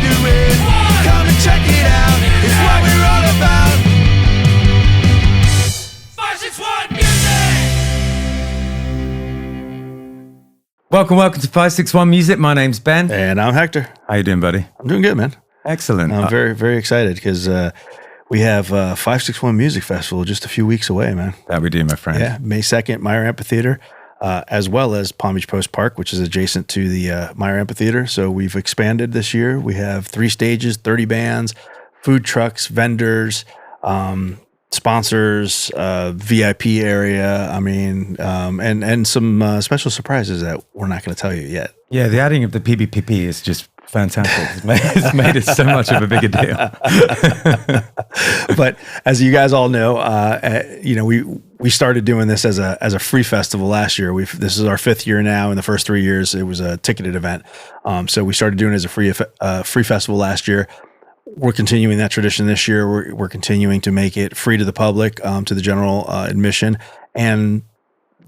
doing. Come and check it out, it's what we're all about. 561 Music! Welcome to 561 Music. My name's Ben. And I'm Hector. How you doing, buddy? I'm doing good, man. Excellent. I'm very, very excited because we have 561 Music Festival just a few weeks away, man. That we do, my friend. Yeah, May 2nd, Meyer Amphitheater, as well as Palm Beach Post Park, which is adjacent to the Meyer Amphitheater. So we've expanded this year. We have 3 stages, 30 bands, food trucks, vendors, sponsors, VIP area. I mean, and some special surprises that we're not going to tell you yet. Yeah, the adding of the PBPP is just fantastic. It's made it so much of a bigger deal. But as you guys all know, we started doing this as a free festival last year. This is our 5th year now. In the first 3 years, it was a ticketed event. So we started doing it as a free festival last year. We're continuing that tradition this year. We're continuing to make it free to the public, to the general admission, and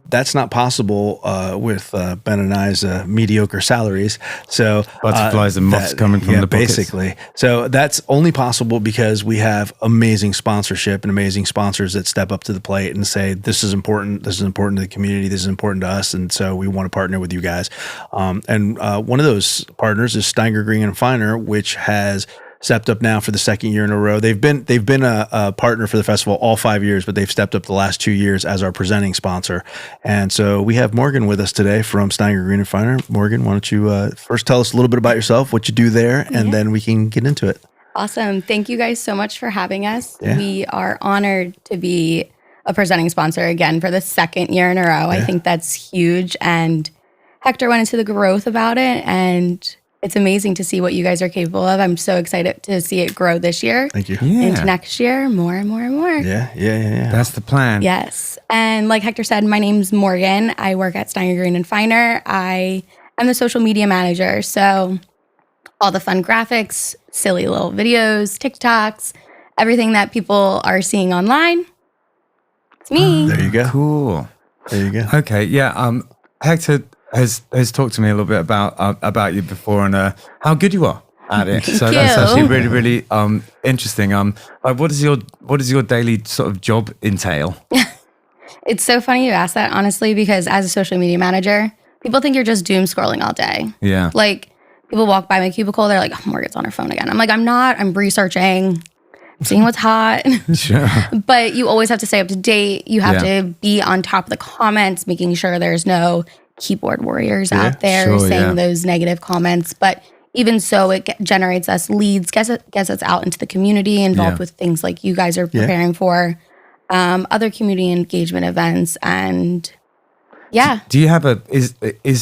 that's not possible with Ben and I's mediocre salaries. So butterflies and moths coming from the pockets. Basically. So that's only possible because we have amazing sponsorship and amazing sponsors that step up to the plate and say, this is important. This is important to the community. This is important to us. And so we want to partner with you guys. And one of those partners is Steinger Greene And Feiner, which has stepped up now for the 2nd year in a row. They've been a partner for the festival all 5 years, but they've stepped up the last 2 years as our presenting sponsor. And so we have Morgan with us today from Steinger Greene And Feiner. Morgan, why don't you first tell us a little bit about yourself, what you do there, and then we can get into it. Awesome. Thank you guys so much for having us. Yeah. We are honored to be a presenting sponsor again for the 2nd year in a row. I think that's huge. And Hector went into the growth about it, and it's amazing to see what you guys are capable of. I'm so excited to see it grow this year. Thank you. Yeah. Into next year, more and more and more. Yeah. That's the plan. Yes. And like Hector said, my name's Morgan. I work at Steinger Greene And Feiner. I am the social media manager. So all the fun graphics, silly little videos, TikToks, everything that people are seeing online, it's me. There you go. Cool. There you go. Okay. Yeah. Hector has talked to me a little bit about you before and how good you are at it. So that's actually really, really interesting. What does your daily sort of job entail? It's so funny you ask that, honestly, because as a social media manager, people think you're just doom scrolling all day. Yeah. Like, people walk by my cubicle, they're like, oh, Morgan's on her phone again. I'm like, I'm not. I'm researching, seeing what's hot. Sure. But you always have to stay up to date. You have to be on top of the comments, making sure there's no keyboard warriors out there saying those negative comments. But even so, it generates us leads, gets us out into the community, involved with things like you guys are preparing for, other community engagement events, and Do you have is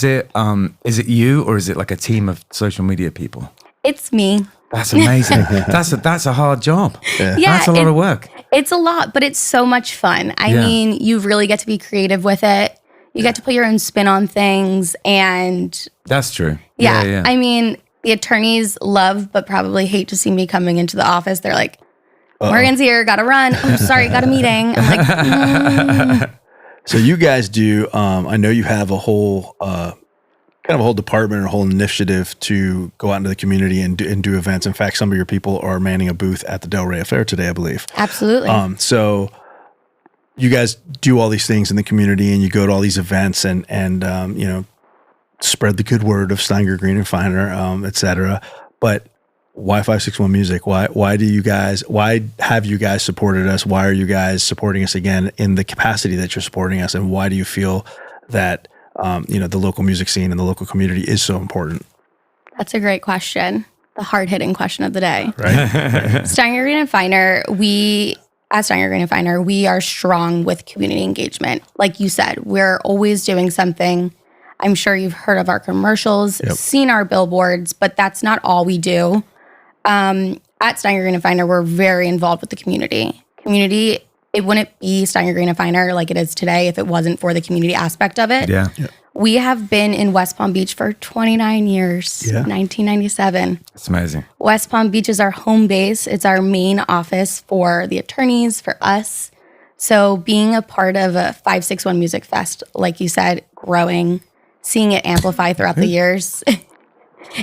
it you, or is it like a team of social media people? It's me. That's amazing. That's a hard job. Yeah, that's a lot of work. It's a lot, but it's so much fun. I mean, you really get to be creative with it. You get to put your own spin on things, and that's true. Yeah. I mean, the attorneys love, but probably hate to see me coming into the office. They're like, Morgan's here, gotta run. Oh, sorry, got a meeting. I'm like, So you guys do, I know you have a whole, kind of a whole department or a whole initiative to go out into the community and do events. In fact, some of your people are manning a booth at the Del Rey Fair today, I believe. Absolutely. So you guys do all these things in the community, and you go to all these events and spread the good word of Steinger Greene And Feiner, et cetera. But why 561 Music? Why have you guys supported us? Why are you guys supporting us again in the capacity that you're supporting us? And why do you feel that, the local music scene and the local community is so important? That's a great question. The hard-hitting question of the day. Right. Steinger Greene And Feiner, at Steinger Greene And Feiner, we are strong with community engagement. Like you said, we're always doing something. I'm sure you've heard of our commercials, seen our billboards, but that's not all we do. At Steinger Greene And Feiner, we're very involved with the community. It wouldn't be Steinger Greene And Feiner like it is today if it wasn't for the community aspect of it. Yeah. We have been in West Palm Beach for 29 years, 1997. It's amazing. West Palm Beach is our home base. It's our main office for the attorneys, for us. So being a part of a 561 Music Fest, like you said, growing, seeing it amplify throughout the years,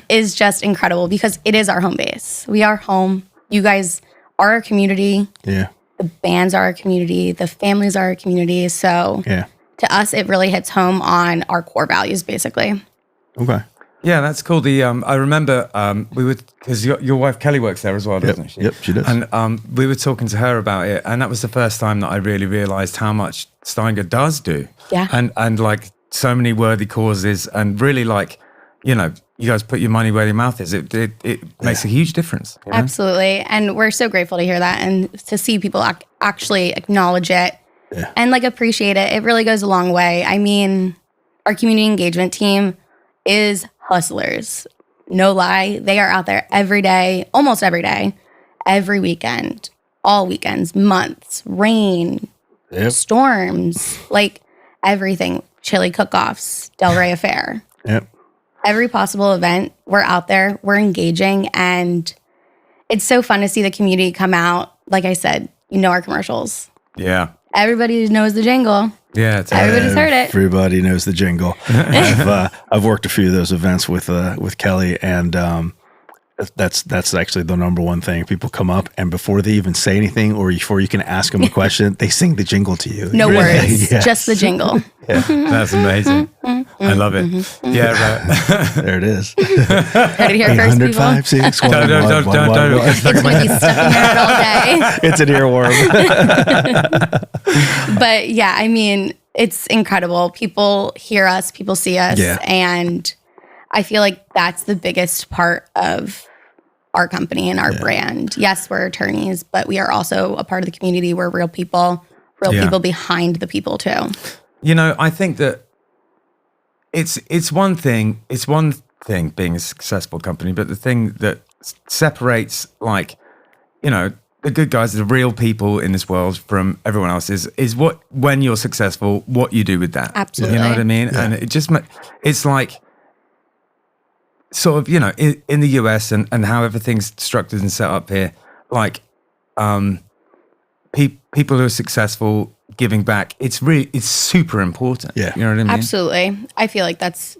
is just incredible because it is our home base. We are home. You guys are our community. Yeah. The bands are our community. The families are our community. So to us, it really hits home on our core values, basically. Okay. Yeah, that's cool. I remember we would, because your wife Kelly works there as well, doesn't she? Yep, she does. And we were talking to her about it, and that was the first time that I really realized how much Steinger does do. Yeah. And like so many worthy causes, and really like, you know, you guys put your money where your mouth is. It makes a huge difference. You know? Absolutely. And we're so grateful to hear that and to see people actually acknowledge it and like appreciate it. It really goes a long way. I mean, our community engagement team is hustlers. No lie. They are out there every day, almost every day, every weekend, all weekends, months, rain, storms, like everything, chili cook-offs, Del Rey Affair. Yep. Every possible event, we're out there, we're engaging, and it's so fun to see the community come out. Like I said, you know our commercials. Yeah. Everybody knows the jingle. Yeah. It's Everybody's heard it. Everybody knows the jingle. I've worked a few of those events with Kelly, and that's actually the number one thing. People come up, and before they even say anything or before you can ask them a question, they sing the jingle to you. No words, just the jingle. That's amazing. I love it. Yeah, right. There it is. Heard it here first, people. 5, 6, 1, Don't. It's going to be stuck in your head all day. It's an earworm. But yeah, I mean, it's incredible. People hear us, people see us, and I feel like that's the biggest part of our company and our brand. Yes, we're attorneys, but we are also a part of the community. We're real people behind the people too. You know, I think that it's one thing being a successful company, but the thing that separates, like, you know, the good guys, the real people in this world from everyone else is what, when you're successful, what you do with that. Absolutely. You know what I mean? Yeah. And it just, it's like, sort of, you know, in the US and how everything's structured and set up here, like, people who are successful giving back, it's super important. Yeah. You know what I mean? Absolutely. I feel like that's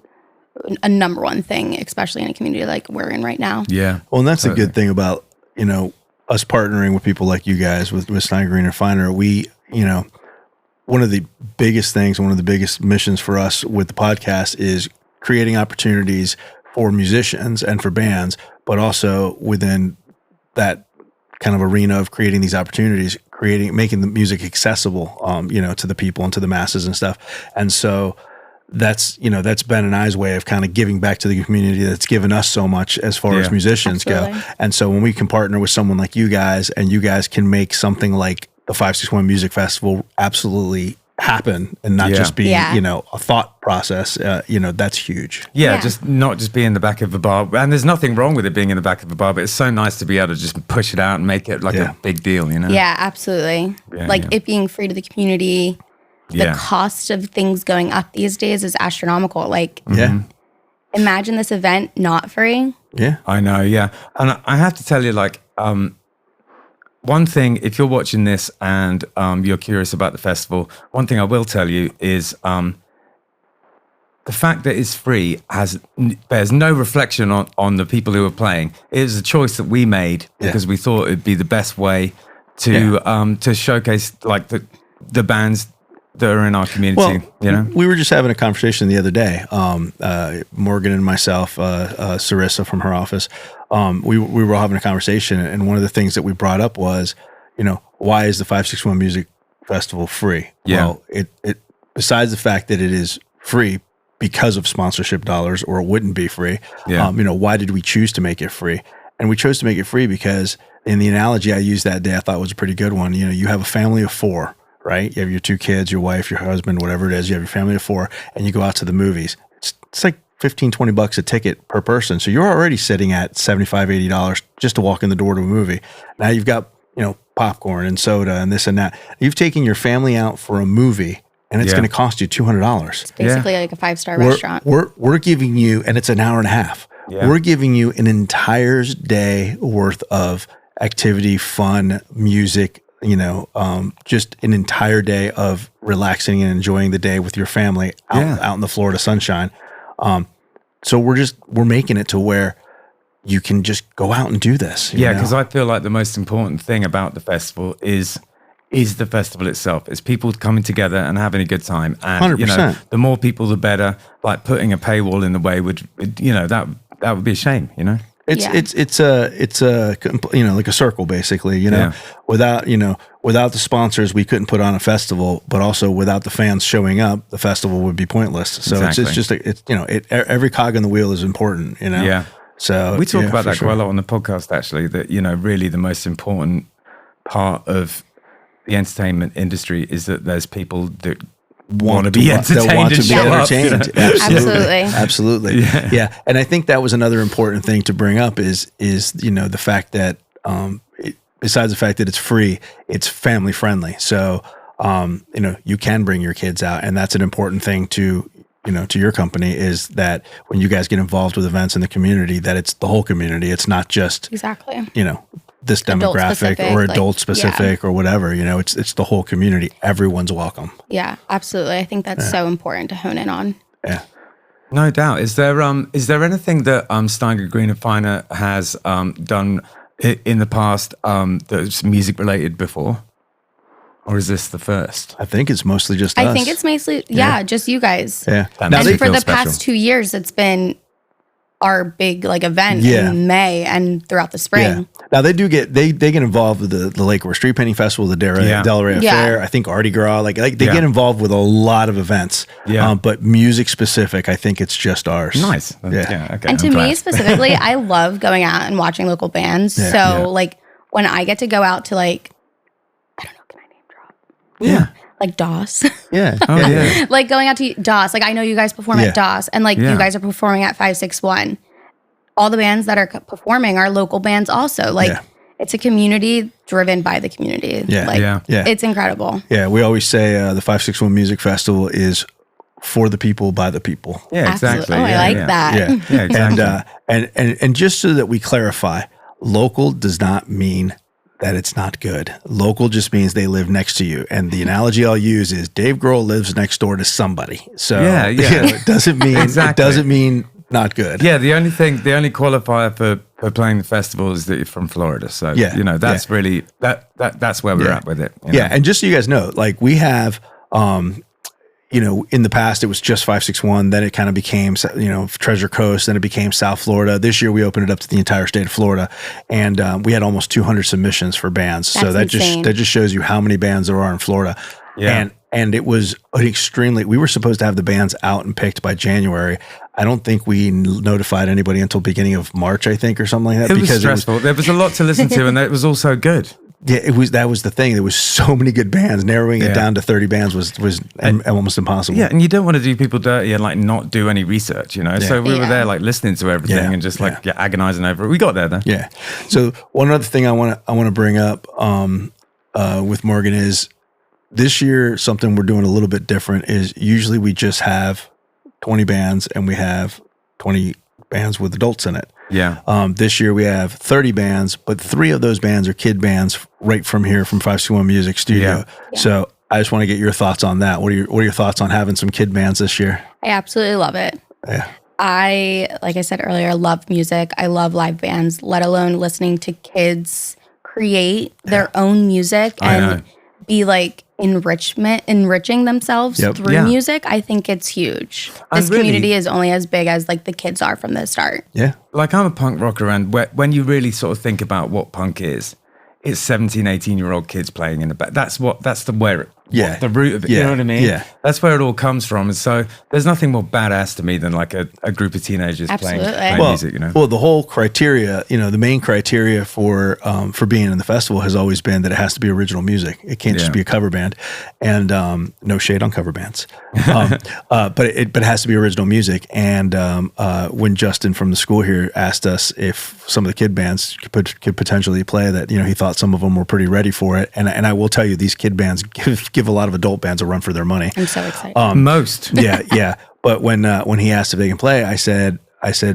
a number one thing, especially in a community like we're in right now. Yeah. Well, and that's the good thing about, you know, us partnering with people like you guys with Steinger Greene And Feiner. We, you know, one of the biggest things, one of the biggest missions for us with the podcast is creating opportunities for musicians and for bands, but also within that kind of arena of creating these opportunities, making the music accessible, you know, to the people and to the masses and stuff. And so that's Ben and I's way of kind of giving back to the community that's given us so much as far as musicians go. And so when we can partner with someone like you guys, and you guys can make something like the 561 Music Festival absolutely happen and not just be, you know, a thought process, you know, that's huge. Yeah, just not just be in the back of the bar. And there's nothing wrong with it being in the back of the bar, but it's so nice to be able to just push it out and make it like a big deal, you know? Yeah, absolutely. It being free to the community. The cost of things going up these days is astronomical. Like, imagine this event not free. Yeah. I know, yeah. And I have to tell you, like, one thing, if you're watching this and you're curious about the festival, one thing I will tell you is the fact that it's free bears no reflection on the people who are playing. It was a choice that we made because we thought it'd be the best way to showcase, like, the bands that are in our community. Well, you know, we were just having a conversation the other day. Morgan and myself, Sarissa from her office, we were having a conversation, and one of the things that we brought up was, you know, why is the 561 Music Festival free? Yeah. Well, it besides the fact that it is free because of sponsorship dollars, or it wouldn't be free. Yeah. You know, why did we choose to make it free? And we chose to make it free because, in the analogy I used that day, I thought was a pretty good one. You know, you have a family of 4. Right? You have your 2 kids, your wife, your husband, whatever it is. You have your family of 4, and you go out to the movies. It's like $15-20 a ticket per person. So you're already sitting at $75-80 just to walk in the door to a movie. Now you've got, you know, popcorn and soda and this and that. You've taken your family out for a movie, and it's going to cost you $200. It's basically like a 5-star restaurant. We're giving you, and it's an hour and a half. Yeah. We're giving you an entire day worth of activity, fun, music, you know, just an entire day of relaxing and enjoying the day with your family out in the Florida sunshine. so we're making it to where you can just go out and do this. Yeah, because I feel like the most important thing about the festival is the festival itself. It's people coming together and having a good time. And 100%. The more people, the better. Like putting a paywall in the way would, that would be a shame. It's a like a circle basically. Yeah. Without the sponsors, we couldn't put on a festival, but also without the fans showing up, the festival would be pointless. So Exactly. every cog in the wheel is important. Yeah. So We talk about that sure. quite a lot on the podcast, actually, that, really the most important part of the entertainment industry is that there's people that want to be entertained that want and to be show up, entertained. Absolutely. Yeah. And I think that was another important thing to bring up is the fact that besides the fact that it's free, it's family friendly. So you can bring your kids out, and that's an important thing to your company, is that when you guys get involved with events in the community, that it's the whole community. It's not just Exactly. This demographic or adult specific or whatever. It's the whole community. Everyone's welcome. Yeah, absolutely. I think that's so important to hone in on. Yeah. No doubt. Is there anything that Steinger Greene and Feiner has done in the past that's music related before? Or is this the first? I think it's mostly just us. I think it's mostly, just you guys. Yeah. That Now makes they me And for feel the special. past 2 years, it's been our big event Yeah. in May and throughout the spring. Yeah. Now they do get they get involved with the Lake Shore Street Painting Festival, the Delray Yeah. Fair. I think Artie Gras, like they Yeah. get involved with a lot of events. Yeah. But music specific, I think it's just ours. Nice. Yeah. Okay. And to I'm glad. me specifically, I love going out and watching local bands. Yeah. So Yeah. like when I get to go out to I don't know, can I name drop? Yeah. Like DOS. Yeah. Oh yeah. Like going out to DOS. Like I know you guys perform Yeah. at DOS, and like Yeah. you guys are performing at 561. All the bands that are performing are local bands also. Like Yeah. it's a community driven by the community. Yeah. Like Yeah. Yeah. it's incredible. Yeah. We always say the 561 Music Festival is for the people by the people. Yeah, exactly. Absolutely. Oh, I like yeah. that. Yeah. Yeah, exactly. And just so that we clarify, local does not mean that it's not good. Local just means they live next to you. And the analogy I'll use is Dave Grohl lives next door to somebody. So Yeah. it doesn't mean Exactly. it doesn't mean not good. Yeah, the only qualifier for playing the festival is that you're from Florida. So Yeah, that's really that's where we're Yeah. at with it. Yeah, and just so you guys know, like we have, in the past it was just 561. Then it kind of became, Treasure Coast. Then it became South Florida. This year we opened it up to the entire state of Florida, and we had almost 200 submissions for bands. So That's insane. that just shows you how many bands there are in Florida. Yeah. And it was we were supposed to have the bands out and picked by January. I don't think we notified anybody until beginning of March, I think, or something like that. It was stressful. There was a lot to listen to, and it was also good. That was the thing. There was so many good bands. Narrowing it Yeah. down to 30 bands was almost impossible. Yeah, and you don't want to do people dirty and like not do any research, So we were Yeah. there like listening to everything Yeah. and just agonizing over it. We got there though. Yeah. So one other thing I want to bring up with Morgan is this year something we're doing a little bit different is usually we just have 20 bands and we have 20 bands with adults in it. Yeah. This year we have 30 bands, but 3 of those bands are kid bands right from here from 561 Music Studio. Yeah. So I just want to get your thoughts on that. What are your thoughts on having some kid bands this year? I absolutely love it. Yeah. Like I said earlier, love music. I love live bands, let alone listening to kids create their own music I know. and be like enriching themselves Yep. through Yeah. music. I think it's huge. And This really- community is only as big as like the kids are from the start. Yeah. Like I'm a punk rocker, and when you really sort of think about what punk is, it's 17, 18-year-old kids playing in the back. That's the root of it. Yeah. You know what I mean? Yeah. That's where it all comes from. And so there's nothing more badass to me than like a group of teenagers playing Absolutely. music, Well, the whole criteria, the main criteria for being in the festival has always been that it has to be original music. It can't just Yeah. be a cover band, and no shade on cover bands, but it has to be original music. And when Justin from the school here asked us if some of the kid bands could potentially play that, he thought some of them were pretty ready for it. And I will tell you, these kid bands give a lot of adult bands a run for their money. I'm so excited. Most. Yeah. But when he asked if they can play, I said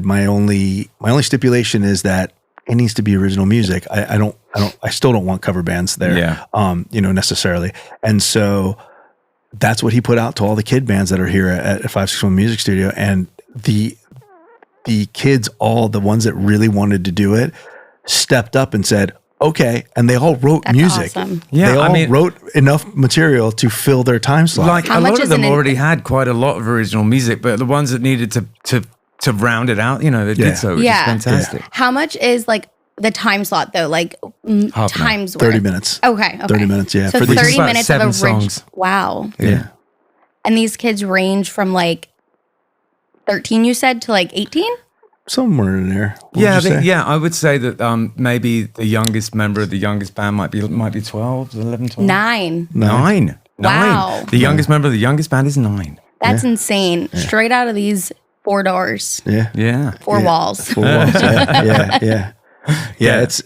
my only stipulation is that it needs to be original music. I still don't want cover bands there. Yeah. Necessarily. And so that's what he put out to all the kid bands that are here at 561 Music Studio. And the kids, all the ones that really wanted to do it, stepped up and said, okay. And they all wrote That's music. awesome. Yeah, They all I mean- wrote enough material to fill their time slot. Like How a much lot of is them an- already had quite a lot of original music, but the ones that needed to round it out, they Yeah. did so, which Yeah. is fantastic. How much is like the time slot though? Like Half an hour. times 30 worth? minutes. Okay. 30 minutes, yeah. So For these- 30 Which is about minutes 7 of songs. Wow. Yeah. And these kids range from like 13, you said, to like 18? Somewhere in there. What Yeah, would you say? yeah, I would say that maybe the youngest member of the youngest band might be 12, 11, 12. 9. Nine. Wow. The youngest member of the youngest band is 9. That's insane. Straight out of these 4 doors, Yeah. Yeah. 4 walls. 4 walls. Yeah. Yeah, it's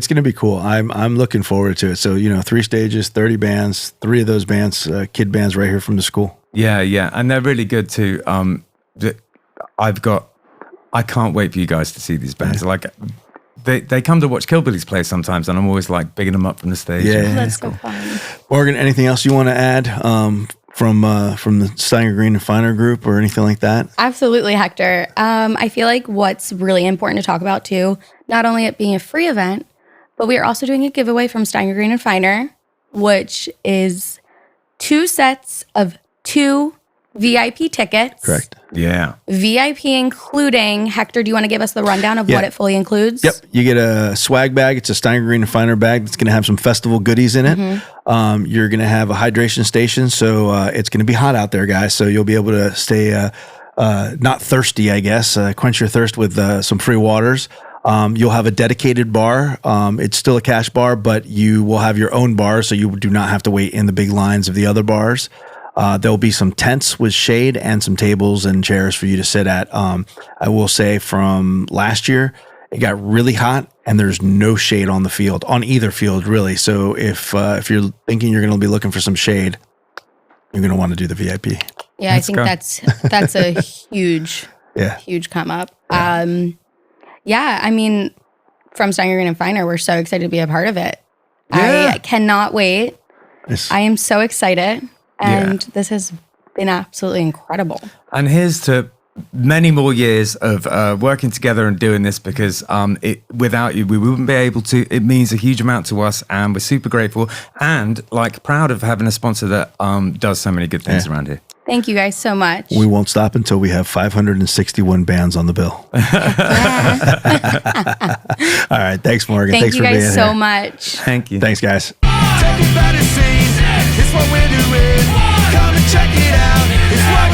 going to be cool. I'm looking forward to it. So 3 stages, 30 bands, 3 of those bands, kid bands right here from the school. Yeah, yeah, and they're really good too. I can't wait for you guys to see these bands. Like, they come to watch Killbillies play sometimes, and I'm always like bigging them up from the stage. Yeah. That's so fun. Morgan, anything else you want to add from the Steinger Greene and Feiner group or anything like that? Absolutely, Hector. I feel like what's really important to talk about too, not only it being a free event, but we are also doing a giveaway from Steinger Greene and Feiner, which is 2 sets of 2 VIP tickets. Correct. Yeah. VIP including, Hector, do you want to give us the rundown of what it fully includes? Yep. You get a swag bag. It's a Steinger Greene and Feiner bag that's going to have some festival goodies in it. You're going to have a hydration station. So it's going to be hot out there, guys. So you'll be able to stay not thirsty, I guess. Quench your thirst with some free waters. You'll have a dedicated bar. It's still a cash bar, but you will have your own bar. So you do not have to wait in the big lines of the other bars. There'll be some tents with shade and some tables and chairs for you to sit at. I will say from last year, it got really hot and there's no shade on the field, on either field, really. So if you're thinking you're going to be looking for some shade, you're going to want to do the VIP. Yeah, I think go. that's a huge, huge come up. Yeah, I mean, from Steinger Greene and Feiner, we're so excited to be a part of it. Yeah. I cannot wait. It's- I am so excited. And this has been absolutely incredible. And here's to many more years of working together and doing this, because without you, we wouldn't be able to. It means a huge amount to us, and we're super grateful and like proud of having a sponsor that does so many good things around here. Thank you guys so much. We won't stop until we have 561 bands on the bill. All right. Thanks, Morgan. Thank Thanks you for being guys here. so much. Thank you. Thanks, guys. Talking about a scene, it's what we're doing. Come and check it out, it's what